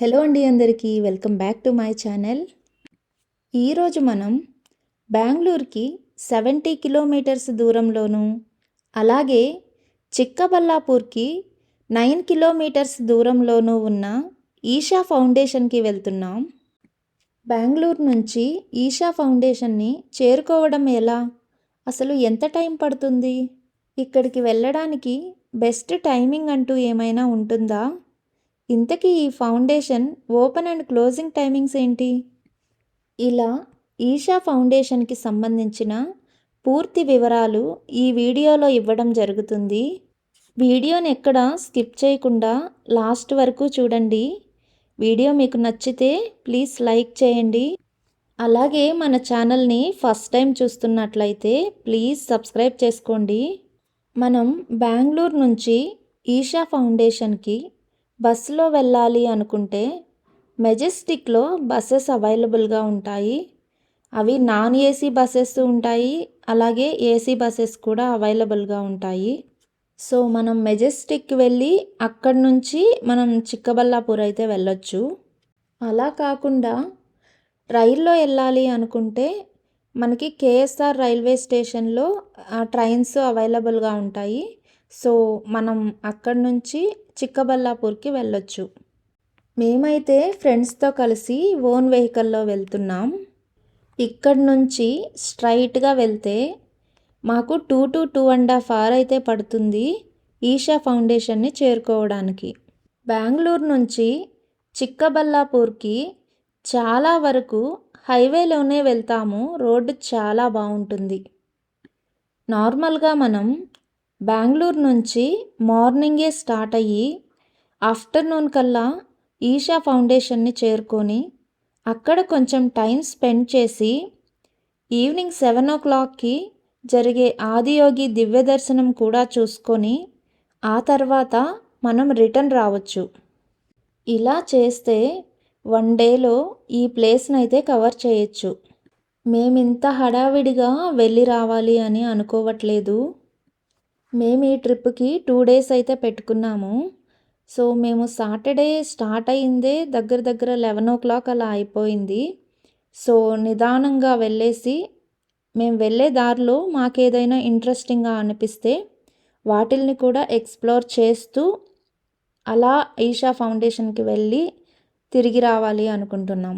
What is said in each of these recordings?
Hello అండి అందరికీ welcome back to my channel. ఈరోజు మనం బెంగళూరుకి 70 కిలోమీటర్స్ దూరంలోను, అలాగే చిక్కబల్లాపూర్కి 9 కిలోమీటర్స్ దూరంలోనూ ఉన్న ఈషా ఫౌండేషన్కి వెళ్తున్నాం. బెంగళూరు నుంచి ఈషా ఫౌండేషన్ని చేరుకోవడం ఎలా? అసలు ఎంత టైం పడుతుంది? ఇక్కడికి వెళ్ళడానికి బెస్ట్ టైమింగ్ అంటూ ఏమైనా ఉంటుందా? ఇంతకీ ఈ foundation open and closing timings ఏంటి? ఇలా ఈషా ఫౌండేషన్కి సంబంధించిన పూర్తి వివరాలు ఈ వీడియోలో ఇవ్వడం జరుగుతుంది. వీడియోని ఎక్కడ స్కిప్ చేయకుండా లాస్ట్ వరకు చూడండి. వీడియో మీకు నచ్చితే ప్లీజ్ లైక్ చేయండి. అలాగే మన ఛానల్ని ఫస్ట్ టైం చూస్తున్నట్లయితే ప్లీజ్ సబ్స్క్రైబ్ చేసుకోండి. మనం బెంగళూరు నుంచి ఈషా ఫౌండేషన్కి బస్సులో వెళ్ళాలి అనుకుంటే మెజెస్టిక్లో బస్సెస్ అవైలబుల్గా ఉంటాయి. అవి నాన్ ఏసీ బస్సెస్ ఉంటాయి, అలాగే ఏసీ బస్సెస్ కూడా అవైలబుల్గా ఉంటాయి. సో మనం మెజెస్టిక్ వెళ్ళి అక్కడి నుంచి మనం చిక్కబల్లాపూర్ అయితే వెళ్ళొచ్చు. అలా కాకుండా రైల్లో వెళ్ళాలి అనుకుంటే మనకి కేఎస్ఆర్ రైల్వే స్టేషన్లో ట్రైన్స్ అవైలబుల్గా ఉంటాయి. సో మనం అక్కడి నుంచి చిక్కబల్లాపూర్కి వెళ్ళొచ్చు. మేమైతే ఫ్రెండ్స్తో కలిసి ఓన్ వెహికల్లో వెళ్తున్నాం. ఇక్కడి నుంచి స్ట్రైట్గా వెళ్తే మాకు 2 to 2.5 hours అయితే పడుతుంది ఈషా ఫౌండేషన్ని చేరుకోవడానికి. బెంగళూరు నుంచి చిక్కబల్లాపూర్కి చాలా వరకు హైవేలోనే వెళ్తాము. రోడ్డు చాలా బాగుంటుంది. నార్మల్గా మనం బెంగళూరు నుంచి మార్నింగే స్టార్ట్ అయ్యి ఆఫ్టర్నూన్ కల్లా ఈషా ఫౌండేషన్ని చేరుకొని అక్కడ కొంచెం టైం స్పెండ్ చేసి ఈవినింగ్ 7 o'clockకి జరిగే ఆదియోగి దివ్య దర్శనం కూడా చూసుకొని ఆ తర్వాత మనం రిటర్న్ రావచ్చు. ఇలా చేస్తే 1 dayలో ఈ ప్లేస్ని అయితే కవర్ చేయొచ్చు. మేమింత హడావిడిగా వెళ్ళి రావాలి అని అనుకోవట్లేదు. మేము ఈ ట్రిప్కి 2 days అయితే పెట్టుకున్నాము. సో మేము సాటర్డే స్టార్ట్ అయిందే దగ్గర 11 o'clock అలా అయిపోయింది. సో నిదానంగా వెళ్ళేసి మేము వెళ్ళే దారిలో మాకేదైనా ఇంట్రెస్టింగ్గా అనిపిస్తే వాటిల్ని కూడా ఎక్స్ప్లోర్ చేస్తూ అలా ఈషా ఫౌండేషన్కి వెళ్ళి తిరిగి రావాలి అనుకుంటున్నాం.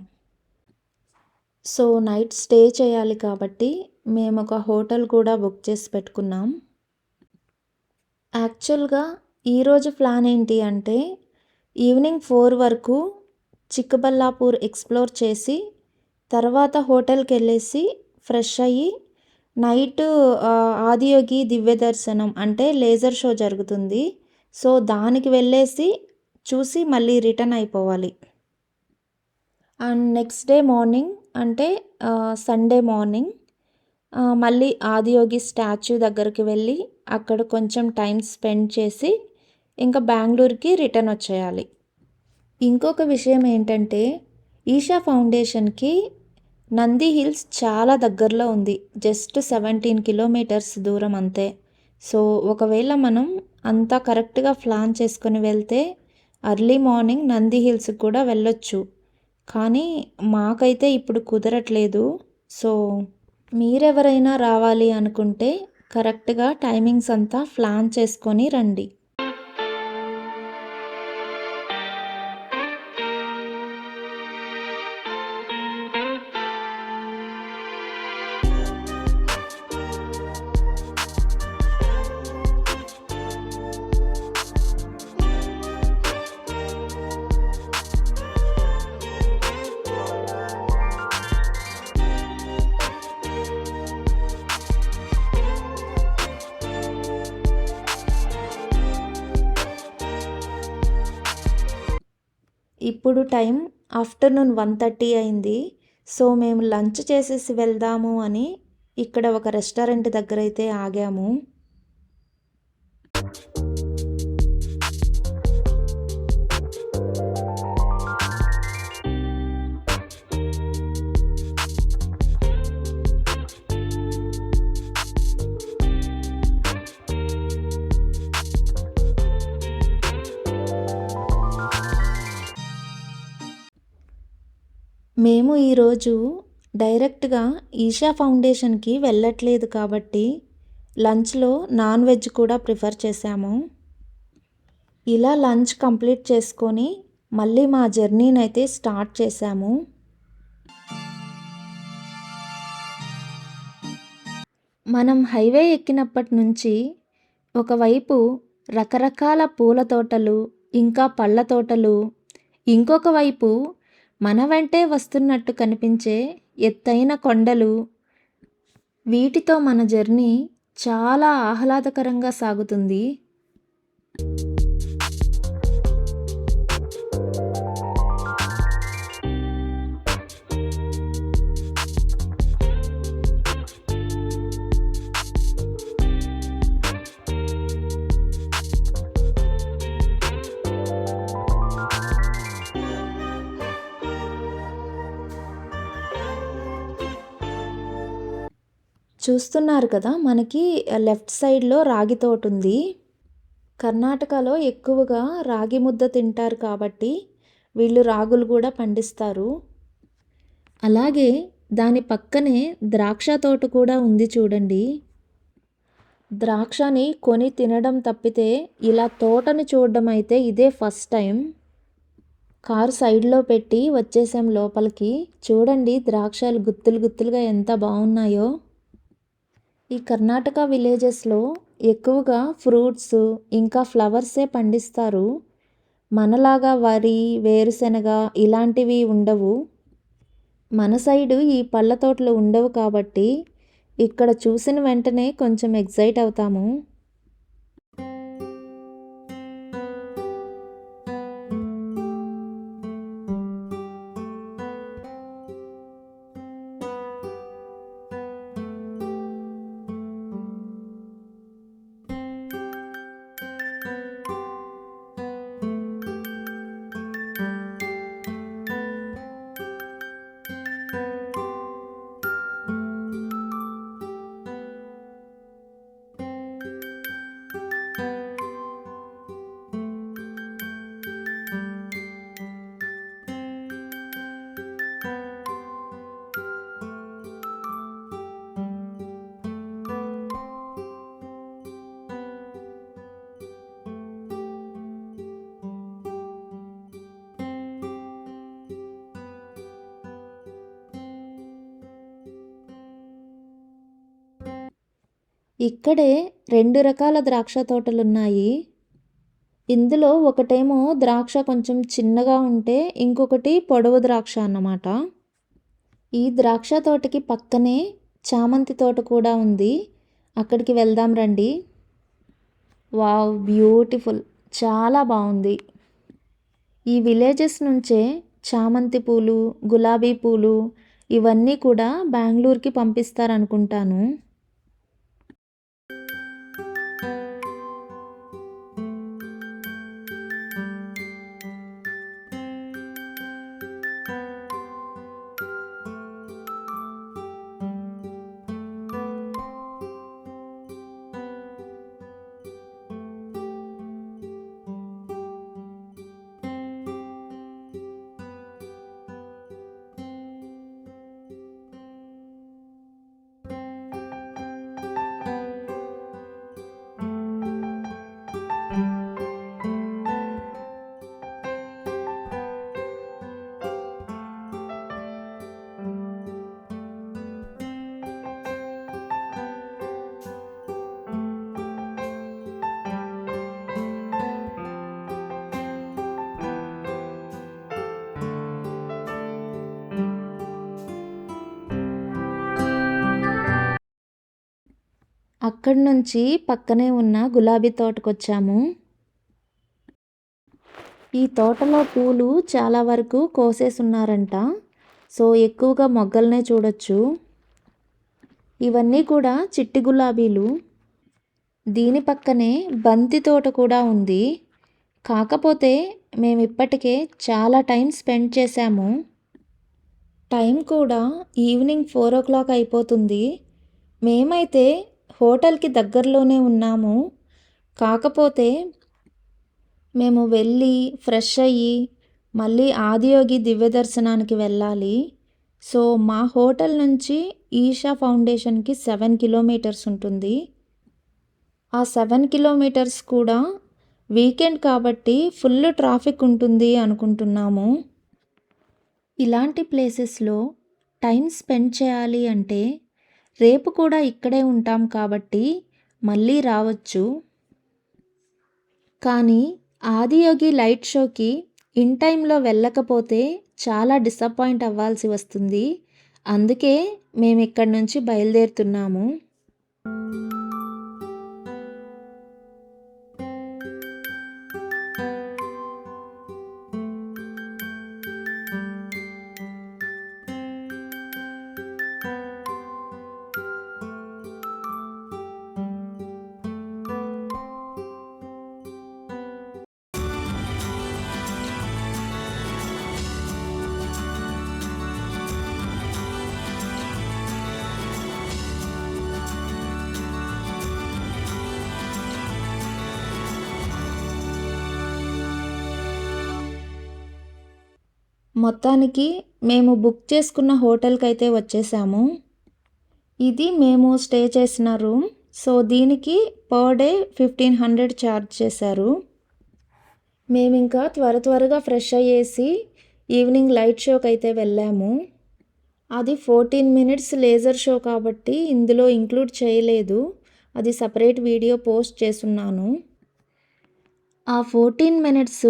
సో నైట్ స్టే చేయాలి కాబట్టి మేము ఒక హోటల్ కూడా బుక్ చేసి పెట్టుకున్నాం. యాక్చువల్గా ఈరోజు ప్లాన్ ఏంటి అంటే ఈవినింగ్ 4 వరకు చిక్కబల్లాపూర్ ఎక్స్ప్లోర్ చేసి తర్వాత హోటల్కి వెళ్ళేసి ఫ్రెష్ అయ్యి నైట్ ఆదియోగి దివ్య దర్శనం అంటే లేజర్ షో జరుగుతుంది. సో దానికి వెళ్ళేసి చూసి మళ్ళీ రిటర్న్ అయిపోవాలి. అండ్ నెక్స్ట్ డే మార్నింగ్ అంటే సండే మార్నింగ్ మళ్ళీ ఆదియోగి స్టాచ్యూ దగ్గరికి వెళ్ళి అక్కడ కొంచెం టైం స్పెండ్ చేసి ఇంకా బెంగళూరుకి రిటర్న్ వచ్చేయాలి. ఇంకొక విషయం ఏంటంటే ఈషా ఫౌండేషన్కి నంది హిల్స్ చాలా దగ్గరలో ఉంది. జస్ట్ 17 kilometers దూరం అంతే. సో ఒకవేళ మనం అంతా కరెక్ట్గా ప్లాన్ చేసుకొని వెళ్తే అర్లీ మార్నింగ్ నంది హిల్స్కి కూడా వెళ్ళొచ్చు. కానీ మాకైతే ఇప్పుడు కుదరట్లేదు. సో మీరెవరైనా రావాలి అనుకుంటే కరెక్ట్గా టైమింగ్స్ అంతా ప్లాన్ చేసుకొని రండి. ఇప్పుడు టైం ఆఫ్టర్నూన్ 1:30 అయింది. సో మేము లంచ్ చేసేసి వెళ్దాము అని ఇక్కడ ఒక రెస్టారెంట్ దగ్గర అయితే ఆగాము. మేము ఈరోజు డైరెక్ట్గా ఈషా ఫౌండేషన్కి వెళ్ళట్లేదు కాబట్టి లంచ్లో నాన్ వెజ్ కూడా ప్రిఫర్ చేశాము. ఇలా లంచ్ కంప్లీట్ చేసుకొని మళ్ళీ మా జర్నీని అయితే స్టార్ట్ చేశాము. మనం హైవే ఎక్కినప్పటి నుంచి ఒకవైపు రకరకాల పూల తోటలు, ఇంకా పళ్ళ తోటలు, ఇంకొక వైపు మన వెంటే వస్తున్నట్టు కనిపించే ఎత్తైన కొండలు, వీటితో మన జర్నీ చాలా ఆహ్లాదకరంగా సాగుతుంది. చూస్తున్నారు కదా, మనకి లెఫ్ట్ సైడ్లో రాగి తోట ఉంది. కర్ణాటకలో ఎక్కువగా రాగి ముద్ద తింటారు కాబట్టి వీళ్ళు రాగులు కూడా పండిస్తారు. అలాగే దాని పక్కనే ద్రాక్ష తోట కూడా ఉంది చూడండి. ద్రాక్షని కొని తినడం తప్పితే ఇలా తోటని చూడడం అయితే ఇదే ఫస్ట్ టైం. కారు సైడ్లో పెట్టి వచ్చేసాం లోపలికి. చూడండి ద్రాక్షలు గుత్తులు గుత్తులుగా ఎంత బాగున్నాయో. ఈ కర్ణాటక విలేజెస్లో ఎక్కువగా ఫ్రూట్స్ ఇంకా ఫ్లవర్సే పండిస్తారు. మనలాగా వరి, వేరుశెనగ ఇలాంటివి ఉండవు. మన సైడు ఈ పళ్ళ తోటలు ఉండవు కాబట్టి ఇక్కడ చూసిన వెంటనే కొంచెం ఎగ్జైట్ అవుతాము. ఇక్కడే 2 రకాల ద్రాక్ష తోటలున్నాయి. ఇందులో ఒకటేమో ద్రాక్ష కొంచెం చిన్నగా ఉంటే ఇంకొకటి పొడవు ద్రాక్ష అన్నమాట. ఈ ద్రాక్ష తోటకి పక్కనే చామంతి తోట కూడా ఉంది. అక్కడికి వెళ్దాం రండి. వావ్, బ్యూటిఫుల్, చాలా బాగుంది. ఈ విలేజెస్ నుంచే చామంతి పూలు, గులాబీ పూలు ఇవన్నీ కూడా బెంగళూరుకి పంపిస్తారనుకుంటాను. అక్కడి నుంచి పక్కనే ఉన్న గులాబీ తోటకొచ్చాము. ఈ తోటలో పూలు చాలా వరకు కోసేసున్నారంట. సో ఎక్కువగా మొగ్గలనే చూడొచ్చు. ఇవన్నీ కూడా చిట్టి గులాబీలు. దీని పక్కనే బంతి తోట కూడా ఉంది. కాకపోతే మేము ఇప్పటికే చాలా టైం స్పెండ్ చేశాము. టైం కూడా ఈవినింగ్ 4 o'clock అయిపోతుంది. మేమైతే హోటల్కి దగ్గరలోనే ఉన్నాము. కాకపోతే మేము వెళ్ళి ఫ్రెష్ అయ్యి మళ్ళీ ఆదియోగి దివ్య దర్శనానికి వెళ్ళాలి. సో మా హోటల్ నుంచి ఈషా ఫౌండేషన్కి 7 కిలోమీటర్స్ ఉంటుంది. ఆ 7 కిలోమీటర్స్ కూడా వీకెండ్ కాబట్టి ఫుల్ ట్రాఫిక్ ఉంటుంది అనుకుంటున్నాము. ఇలాంటి ప్లేసెస్లో టైం స్పెండ్ చేయాలి అంటే రేపు కూడా ఇక్కడే ఉంటాం కాబట్టి మళ్ళీ రావచ్చు. కానీ ఆదియోగి లైట్ షోకి ఇన్ టైంలో వెళ్ళకపోతే చాలా డిసప్పాయింట్ అవ్వాల్సి వస్తుంది. అందుకే మేము ఇక్కడి నుంచి బయలుదేరుతున్నాము. మొత్తానికి మేము బుక్ చేసుకున్న హోటల్కి అయితే వచ్చేసాము. ఇది మేము స్టే చేసిన రూమ్. సో దీనికి పర్ డే 1500 ఛార్జ్ చేశారు. మేము ఇంకా త్వరగా ఫ్రెష్ అయ్యేసి ఈవినింగ్ లైట్ షోకి అయితే వెళ్ళాము. అది 14 మినిట్స్ లేజర్ షో కాబట్టి ఇందులో ఇంక్లూడ్ చేయలేదు. అది సపరేట్ వీడియో పోస్ట్ చేసున్నాను. ఆ 14 మినిట్స్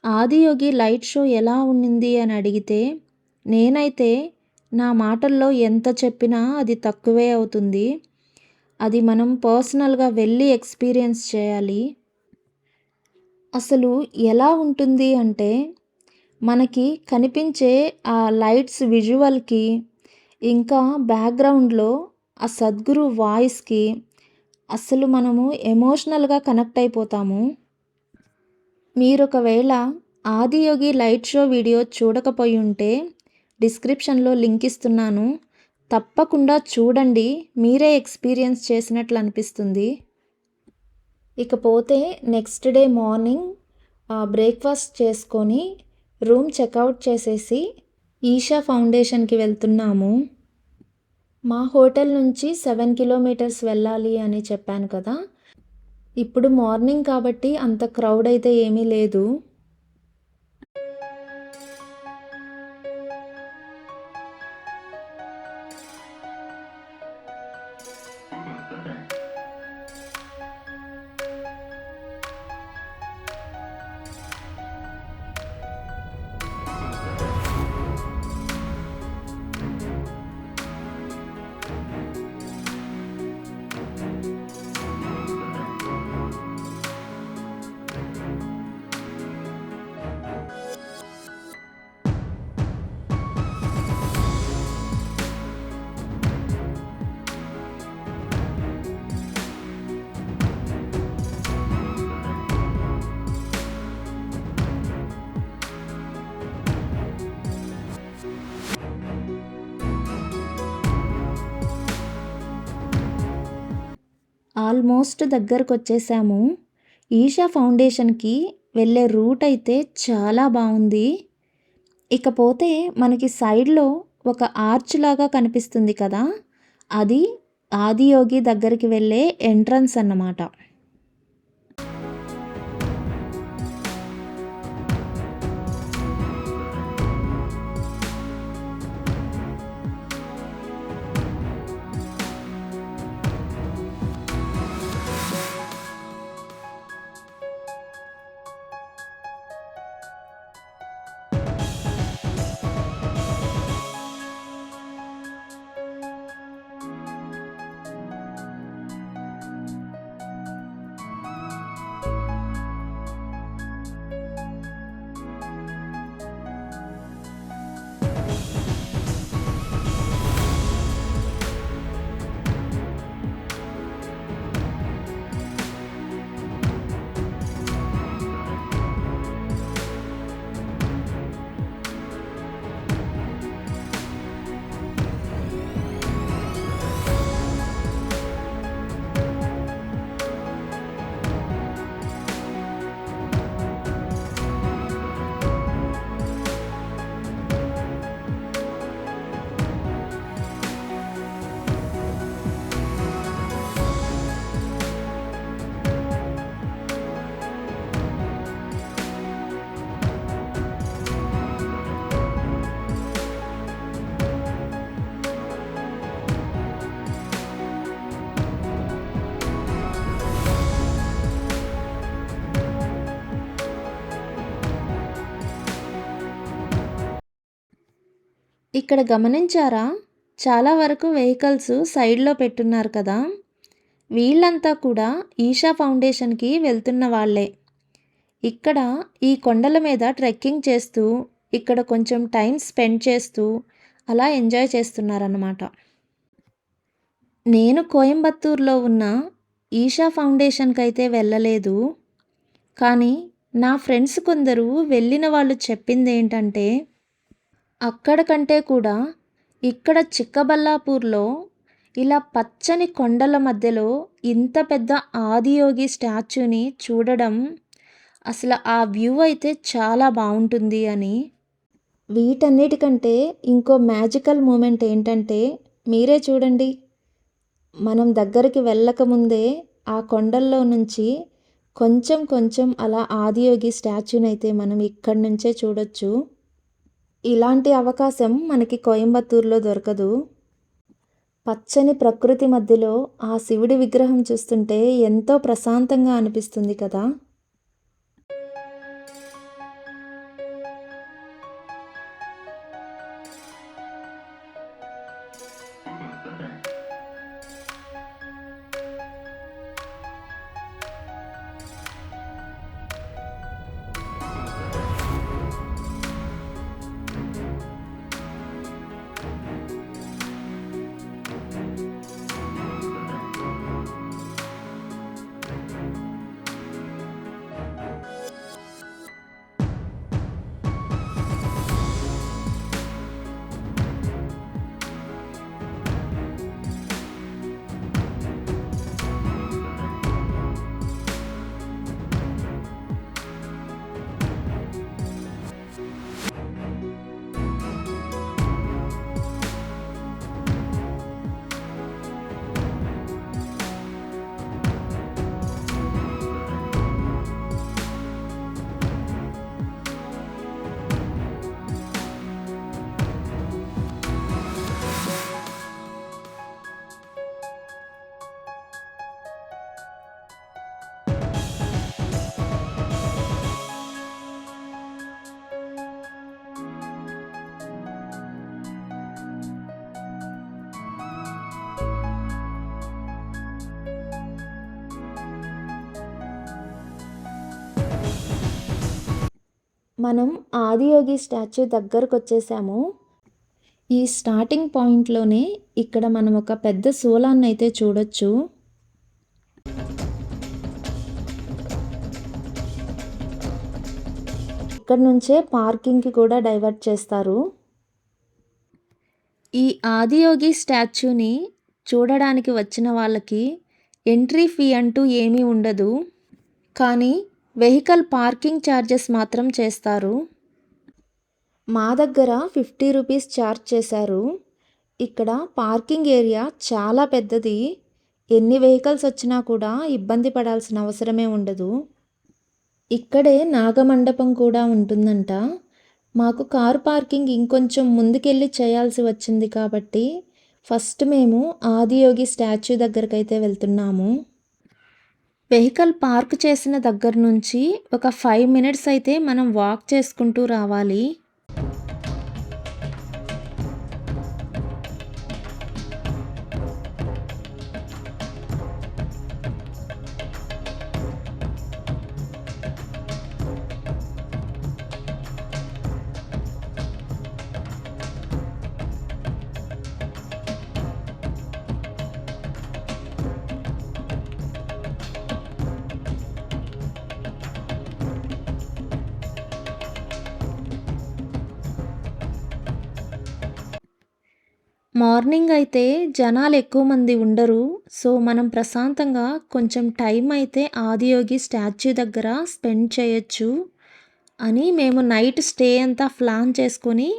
ఆదియోగి లైట్ షో ఎలా ఉండింది అని అడిగితే నేనైతే నా మాటల్లో ఎంత చెప్పినా అది తక్కువే అవుతుంది. అది మనం పర్సనల్గా వెళ్ళి ఎక్స్పీరియన్స్ చేయాలి. అసలు ఎలా ఉంటుంది అంటే మనకి కనిపించే ఆ లైట్స్ విజువల్కి ఇంకా బ్యాక్గ్రౌండ్లో ఆ సద్గురు వాయిస్కి అసలు మనము ఎమోషనల్గా కనెక్ట్ అయిపోతాము. మీరు ఒకవేళ ఆదియోగి లైట్ షో వీడియో చూడకపోయి ఉంటే డిస్క్రిప్షన్లో లింక్ ఇస్తున్నాను. తప్పకుండా చూడండి, మీరే ఎక్స్పీరియన్స్ చేసినట్లు అనిపిస్తుంది. ఇకపోతే నెక్స్ట్ డే మార్నింగ్ బ్రేక్ఫాస్ట్ చేసుకొని రూమ్ చెక్అవుట్ చేసేసి ఈషా ఫౌండేషన్కి వెళ్తున్నాము. మా హోటల్ నుంచి 7 కిలోమీటర్స్ వెళ్ళాలి అని చెప్పాను కదా. ఇప్పుడు మార్నింగ్ కాబట్టి అంత క్రౌడ్ అయితే ఏమీ లేదు. ఆల్మోస్ట్ దగ్గరకు వచ్చేసాము. ఈషా ఫౌండేషన్కి వెళ్ళే రూట్ అయితే చాలా బాగుంది. ఇకపోతే మనకి సైడ్లో ఒక ఆర్చ్ లాగా కనిపిస్తుంది కదా, అది ఆదియోగి దగ్గరికి వెళ్ళే ఎంట్రన్స్ అన్నమాట. ఇక్కడ గమనించారా? చాలా వరకు వెహికల్స్ సైడ్‌లో పెట్టున్నారు కదా! వీళ్ళంతా కూడా ఈషా ఫౌండేషన్‌కి వెళ్తున్న వాళ్ళే. ఇక్కడ ఈ కొండల మీద ట్రెక్కింగ్ చేస్తూ, ఇక్కడ కొంచెం టైం స్పెండ్ చేస్తూ, అలా ఎంజాయ్ చేస్తున్నారన్నమాట. నేను కోయంబత్తూర్‌లో ఉన్న ఈషా ఫౌండేషన్‌కైతే వెళ్ళలేదు. కానీ నా ఫ్రెండ్స్ కొందరు వెళ్ళిన వాళ్ళు చెప్పిందేంటంటే, అక్కడ కంటే కూడా ఇక్కడ చిక్కబల్లాపూర్‌లో ఇలా పచ్చని కొండల మధ్యలో ఇంత పెద్ద ఆదియోగి స్టాచ్యూని చూడడం అసలు ఆ వ్యూ అయితే చాలా బావుంటుంది అని. వీటన్నిటికంటే ఇంకో మ్యాజికల్ మూమెంట్ ఏంటంటే మీరే చూడండి. మనం దగ్గరికి వెళ్ళకముందే ఆ కొండల్లో నుంచి కొంచెం కొంచెం అలా ఆదియోగి స్టాచ్యూనైతే మనం ఇక్కడి నుంచే చూడొచ్చు. ఇలాంటి అవకాశం మనకి కోయంబత్తూర్‌లో దొరకదు. పచ్చని ప్రకృతి మధ్యలో ఆ శివుడి విగ్రహం చూస్తుంటే ఎంతో ప్రశాంతంగా అనిపిస్తుంది కదా! మనం ఆదియోగి స్టాచ్యూ దగ్గరకొచ్చేసాము. ఈ స్టార్టింగ్ పాయింట్‌లోనే ఇక్కడ మనం ఒక పెద్ద శూలాన్నయితే చూడొచ్చు. ఇక్కడి నుంచే పార్కింగ్‌కి కూడా డైవర్ట్ చేస్తారు. ఈ ఆదియోగి స్టాచ్యూని చూడడానికి వచ్చిన వాళ్ళకి ఎంట్రీ ఫీ అంటూ ఏమీ ఉండదు. కానీ వెహికల్ పార్కింగ్ ఛార్జెస్ మాత్రం చేస్తారు. మా దగ్గర 50 రూపీస్ ఛార్జ్ చేశారు. ఇక్కడ పార్కింగ్ ఏరియా చాలా పెద్దది. ఎన్ని వెహికల్స్ వచ్చినా కూడా ఇబ్బంది పడాల్సిన అవసరమే ఉండదు. ఇక్కడే నాగమండపం కూడా ఉంటుందంట. మాకు కారు పార్కింగ్ ఇంకొంచెం ముందుకెళ్ళి చేయాల్సి వచ్చింది కాబట్టి ఫస్ట్ మేము ఆదియోగి స్టాచ్యూ దగ్గరకైతే వెళ్తున్నాము. వెహికల్ పార్క్ చేసిన దగ్గర నుంచి ఒక 5 మినిట్స్ అయితే మనం వాక్ చేసుకుంటూ రావాలి. మార్నింగ్ అయితే జనాలు ఎక్కువ మంది ఉండరు. సో మనం ప్రశాంతంగా కొంచెం టైం అయితే ఆదియోగి స్టాచ్యూ దగ్గర స్పెండ్ చేయొచ్చు అని మేము నైట్ స్టే అంతా ప్లాన్ చేసుకొని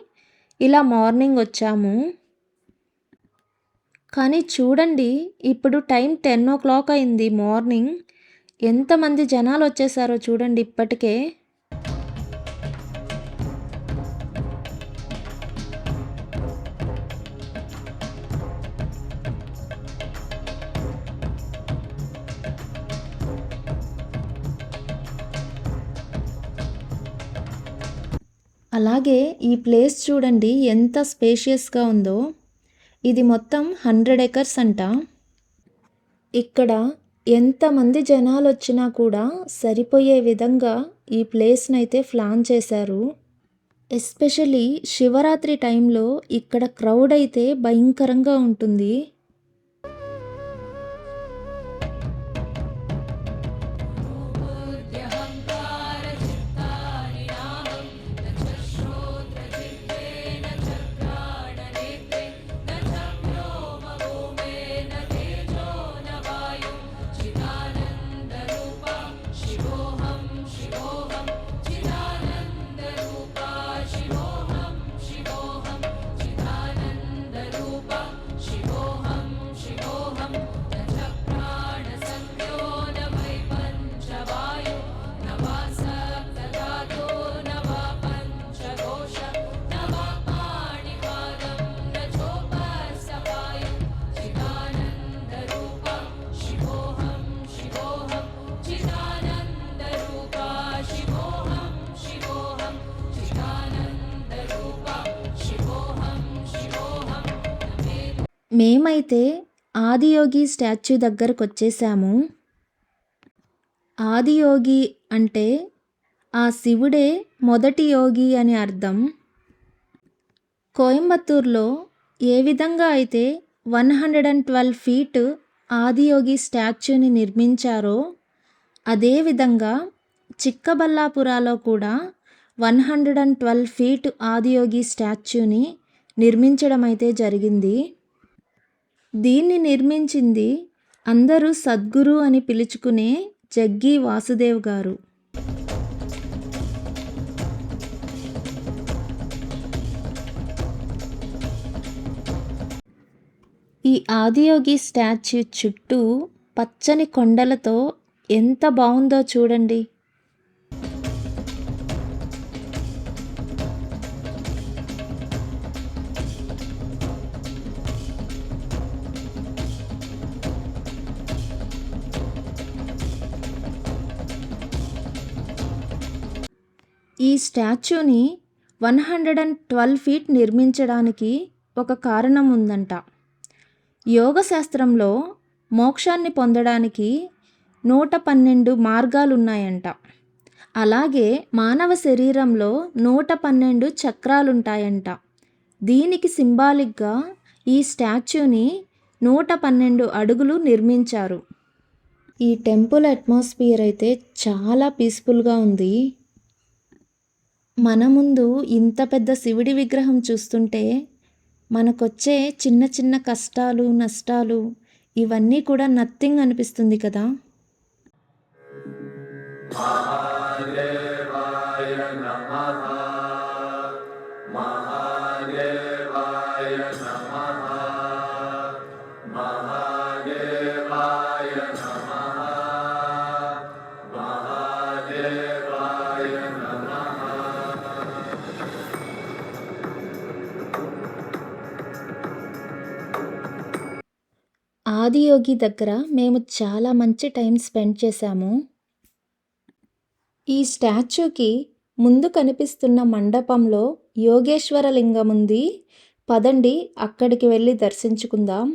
ఇలా మార్నింగ్ వచ్చాము. కానీ చూడండి, ఇప్పుడు టైం 10:00 అయింది మార్నింగ్. ఎంతమంది జనాలు వచ్చేసారో చూడండి ఇప్పటికే. అలాగే ఈ ప్లేస్ చూడండి ఎంత స్పేషియస్గా ఉందో. ఇది మొత్తం 100 ఎకర్స్ అంట. ఇక్కడ ఎంతమంది జనాలు వచ్చినా కూడా సరిపోయే విధంగా ఈ ప్లేస్నైతే ప్లాన్ చేశారు. ఎస్పెషలీ శివరాత్రి టైంలో ఇక్కడ క్రౌడ్ అయితే భయంకరంగా ఉంటుంది. మేమైతే ఆదియోగి స్టాచ్యూ దగ్గరకు వచ్చేసాము. ఆదియోగి అంటే ఆ శివుడే మొదటి యోగి అని అర్థం. కోయంబత్తూరులో ఏ విధంగా అయితే 112 ఫీట్ ఆదియోగి స్టాచ్యూని నిర్మించారో అదేవిధంగా చిక్కబల్లాపురాలో కూడా 112 ఫీట్ ఆదియోగి స్టాచ్యూని నిర్మించడం అయితే జరిగింది. దీన్ని నిర్మించింది అందరూ సద్గురు అని పిలుచుకునే జగ్గి వాసుదేవ్ గారు. ఈ ఆదియోగి స్టాచ్యూ చుట్టూ పచ్చని కొండలతో ఎంత బాగుందో చూడండి. ఈ స్టాచ్యూని 112 ఫీట్ నిర్మించడానికి ఒక కారణం ఉందంట. యోగశాస్త్రంలో మోక్షాన్ని పొందడానికి 112 మార్గాలున్నాయంట. అలాగే మానవ శరీరంలో 112 చక్రాలుంటాయంట. దీనికి సింబాలిక్గా ఈ స్టాచ్యూని 112 అడుగులు నిర్మించారు. ఈ టెంపుల్ అట్మాస్ఫియర్ అయితే చాలా పీస్ఫుల్గా ఉంది. మన ముందు ఇంత పెద్ద శివుడి విగ్రహం చూస్తుంటే మనకొచ్చే చిన్న చిన్న కష్టాలు, నష్టాలు ఇవన్నీ కూడా నథింగ్ అనిపిస్తుంది కదా. ఆదియోగి దగ్గర మేము చాలా మంచి టైం స్పెండ్ చేశాము. ఈ స్టాచ్యూకి ముందు కనిపిస్తున్న మండపంలో యోగేశ్వర లింగం ఉంది. పదండి అక్కడికి వెళ్ళి దర్శించుకుందాం.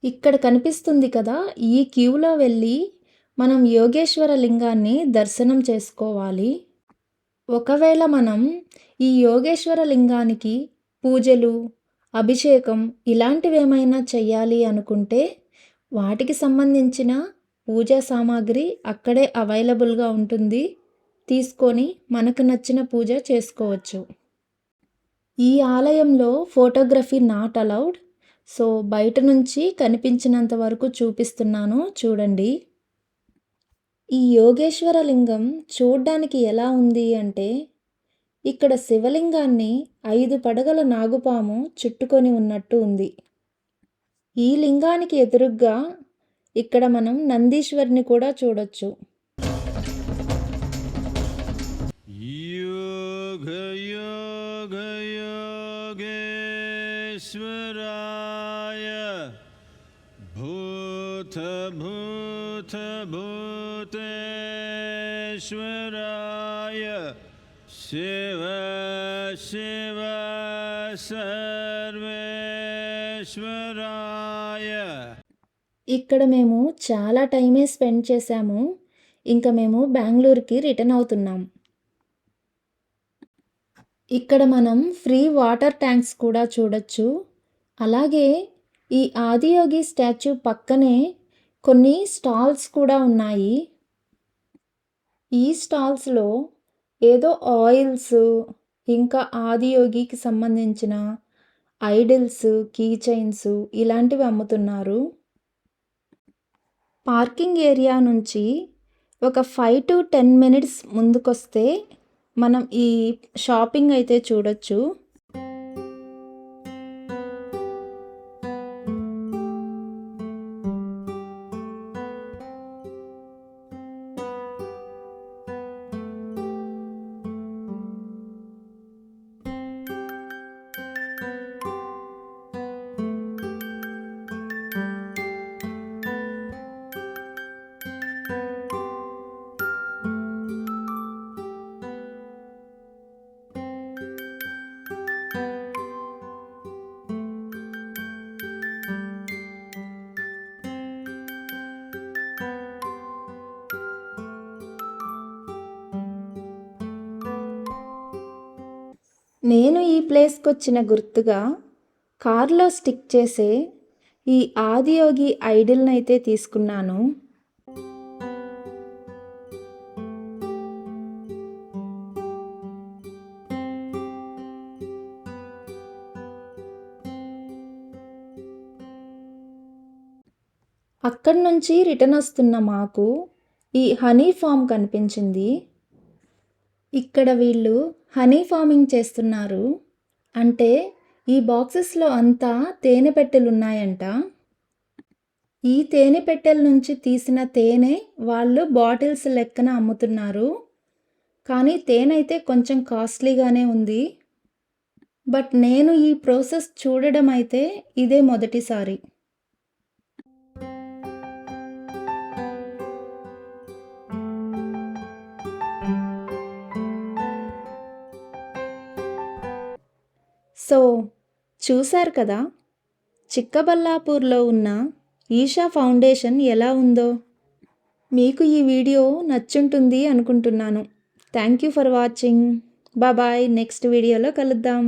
ఇక్కడ కనిపిస్తుంది కదా, ఈ క్యూలో వెళ్ళి మనం యోగేశ్వర లింగాన్ని దర్శనం చేసుకోవాలి. ఒకవేళ మనం ఈ యోగేశ్వర లింగానికి పూజలు, అభిషేకం ఇలాంటివి ఏమైనా చెయ్యాలి అనుకుంటే వాటికి సంబంధించిన పూజా సామాగ్రి అక్కడే అవైలబుల్గా ఉంటుంది. తీసుకొని మనకు నచ్చిన పూజ చేసుకోవచ్చు. ఈ ఆలయంలో ఫోటోగ్రఫీ నాట్ అలౌడ్. సో బయట నుంచి కనిపించినంత వరకు చూపిస్తున్నాను చూడండి. ఈ యోగేశ్వర లింగం చూడ్డానికి ఎలా ఉంది అంటే, ఇక్కడ శివలింగాన్ని 5 పడగల నాగుపాము చుట్టుకొని ఉన్నట్టు ఉంది. ఈ లింగానికి ఎదురుగ్గా ఇక్కడ మనం నందీశ్వరుని కూడా చూడొచ్చు. योगयोगेश्वराय भूतभूतभूतेश्वराय शिव शिव सर्वेश्वराय. ఇక్కడ మేము చాలా టైమే స్పెండ్ చేశాము. ఇంకా మేము బెంగుళూరుకి రిటర్న్ అవుతున్నాం. ఇక్కడ మనం ఫ్రీ వాటర్ ట్యాంక్స్ కూడా చూడొచ్చు. అలాగే ఈ ఆదియోగి స్టాచ్యూ పక్కనే కొన్ని స్టాల్స్ కూడా ఉన్నాయి. ఈ స్టాల్స్‌లో ఏదో ఆయిల్స్, ఇంకా ఆదియోగికి సంబంధించిన ఐడిల్స్, కీ చైన్స్ ఇలాంటివి అమ్ముతున్నారు. పార్కింగ్ ఏరియా నుంచి ఒక 5 to 10 మినిట్స్ ముందుకొస్తే మనం ఈ షాపింగ్ అయితే చూడొచ్చు. నేను ఈ ప్లేస్‌కొచ్చిన గుర్తుగా కార్‌లో స్టిక్ చేసే ఈ ఆదియోగి ఐడిల్‌నైతే తీసుకున్నాను. అక్కడి నుంచి రిటర్న్ వస్తున్న మాకు ఈ హనీ ఫామ్ కనిపించింది. ఇక్కడ వీళ్ళు హనీ ఫార్మింగ్ చేస్తున్నారు. అంటే ఈ బాక్సెస్‌లో అంతా తేనె పెట్టెలున్నాయంట. ఈ తేనె పెట్టెల నుంచి తీసిన తేనె వాళ్ళు బాటిల్స్ లెక్కన అమ్ముతున్నారు. కానీ తేనె కొంచెం కాస్ట్లీగానే ఉంది. బట్ నేను ఈ ప్రాసెస్ చూడడం అయితే ఇదే మొదటిసారి. సో చూశారు కదా, చిక్కబల్లాపూర్లో ఉన్న ఈషా ఫౌండేషన్ ఎలా ఉందో. మీకు ఈ వీడియో నచ్చుంటుంది అనుకుంటున్నాను. Thank you for watching. Bye. Next వీడియోలో కలుద్దాం.